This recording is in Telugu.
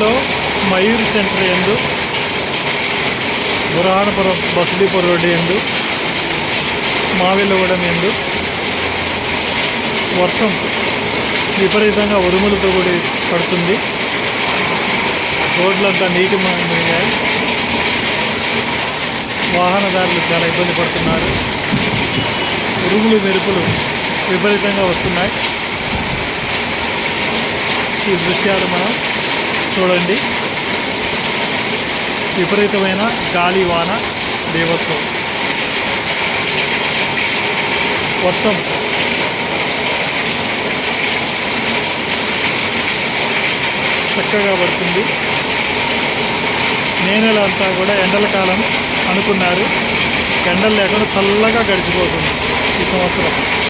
నెల్లూరులో మయూర్ సెంటర్ యందు బురహానపురం బస్ డిపో రోడ్డు యందు మావిల్లగూడెం యందు వర్షం విపరీతంగా ఉరుములతో కూడి పడుతుంది. రోడ్లంతా నీటి మునిగాయి. వాహనదారులు చాలా ఇబ్బంది పడుతున్నారు. ఉరుములు మెరుపులు విపరీతంగా వస్తున్నాయి. ఈ దృశ్యాలు మనం చూడండి. విపరీతమైన గాలి వాన బీభత్సం. వర్షం చక్కగా పడుతుంది. మే నెల అంతా కూడా ఎండల కాలం అనుకున్నారు. ఎండలు లేకుండా చల్లగా గడిచిపోతుంది ఈ సంవత్సరం.